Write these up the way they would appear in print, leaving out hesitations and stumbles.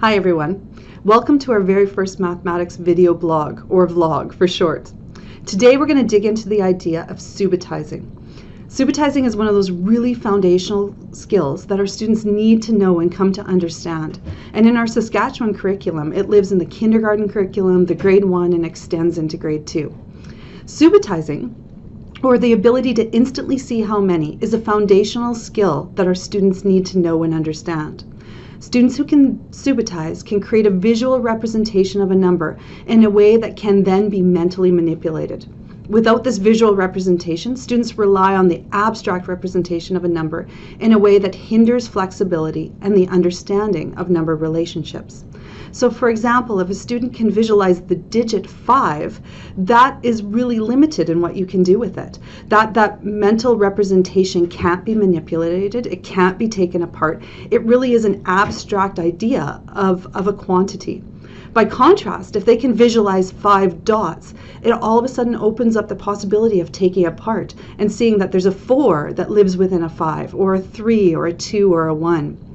Hi everyone. Welcome to our very first mathematics video blog, or vlog for short. Today we're going to dig into the idea of subitizing. Subitizing is one of those really foundational skills that our students need to know and come to understand. And in our Saskatchewan curriculum, it lives in the kindergarten curriculum, the grade 1, and extends into grade 2. Subitizing, or the ability to instantly see how many, is a foundational skill that our students need to know and understand. Students who can subitize can create a visual representation of a number in a way that can then be mentally manipulated. Without this visual representation, students rely on the abstract representation of a number in a way that hinders flexibility and the understanding of number relationships. So for example, if a student can visualize the digit 5, that is really limited in what you can do with it. That mental representation can't be manipulated, it can't be taken apart. It really is an abstract idea of a quantity. By contrast, if they can visualize 5 dots, it all of a sudden opens up the possibility of taking apart and seeing that there's a 4 that lives within a 5, or a 3, or a 2, or a 1.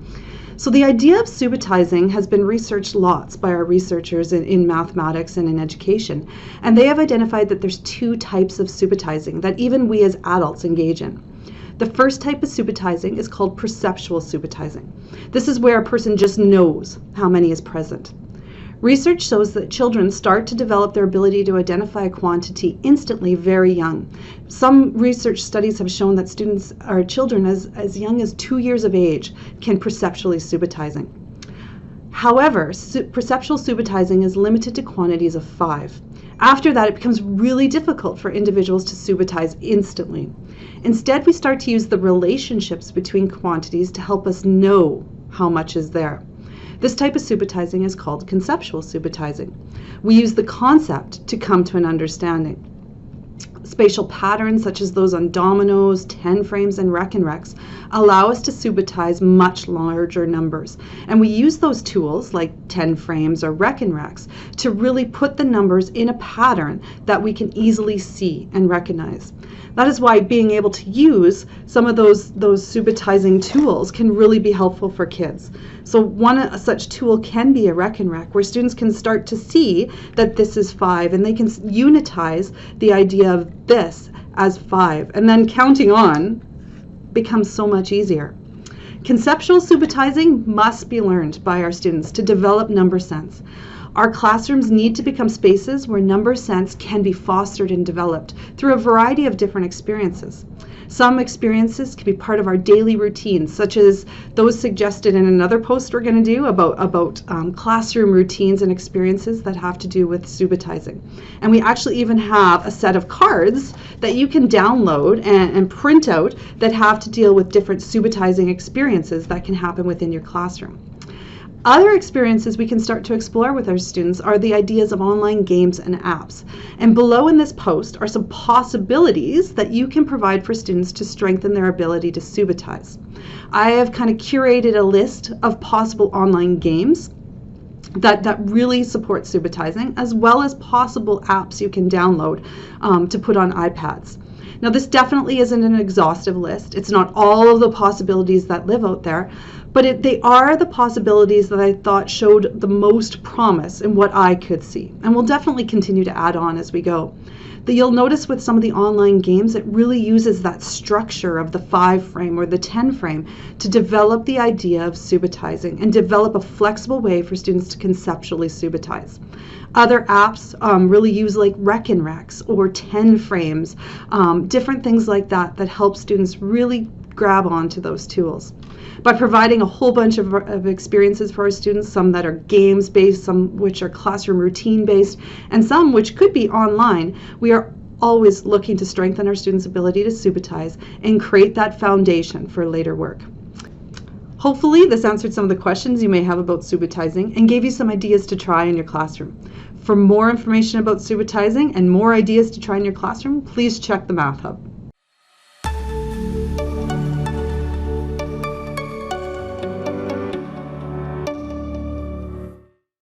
So the idea of subitizing has been researched lots by our researchers in mathematics and in education, and they have identified that there's 2 types of subitizing that even we as adults engage in. The first type of subitizing is called perceptual subitizing. This is where a person just knows how many is present. Research shows that children start to develop their ability to identify a quantity instantly very young. Some research studies have shown that students or children as young as 2 years of age can perceptually subitizing. However, perceptual subitizing is limited to quantities of 5. After that, it becomes really difficult for individuals to subitize instantly. Instead, we start to use the relationships between quantities to help us know how much is there. This type of subitizing is called conceptual subitizing. We use the concept to come to an understanding. Spatial patterns such as those on dominoes, 10 frames, and recs allow us to subitize much larger numbers. And we use those tools like 10 frames or recs to really put the numbers in a pattern that we can easily see and recognize. That is why being able to use some of those subitizing tools can really be helpful for kids. So one such tool can be a rec, where students can start to see that this is 5, and they can unitize the idea of this as 5, and then counting on becomes so much easier. Conceptual subitizing must be learned by our students to develop number sense. Our classrooms need to become spaces where number sense can be fostered and developed through a variety of different experiences. Some experiences can be part of our daily routines, such as those suggested in another post we're going to do about classroom routines and experiences that have to do with subitizing. And we actually even have a set of cards that you can download and print out that have to deal with different subitizing experiences that can happen within your classroom. Other experiences we can start to explore with our students are the ideas of online games and apps. And below in this post are some possibilities that you can provide for students to strengthen their ability to subitize. I have kind of curated a list of possible online games that really support subitizing, as well as possible apps you can download to put on iPads. Now, this definitely isn't an exhaustive list. It's not all of the possibilities that live out there, but they are the possibilities that I thought showed the most promise in what I could see. And we'll definitely continue to add on as we go. You'll notice with some of the online games, it really uses that structure of the 5 frame or the 10 frame to develop the idea of subitizing and develop a flexible way for students to conceptually subitize. Other apps really use like recs or 10 frames, different things like that help students really grab onto those tools. By providing a whole bunch of experiences for our students, some that are games based, some which are classroom routine based, and some which could be online, we are always looking to strengthen our students' ability to subitize and create that foundation for later work. Hopefully this answered some of the questions you may have about subitizing and gave you some ideas to try in your classroom. For more information about subitizing and more ideas to try in your classroom, please check the Math Hub.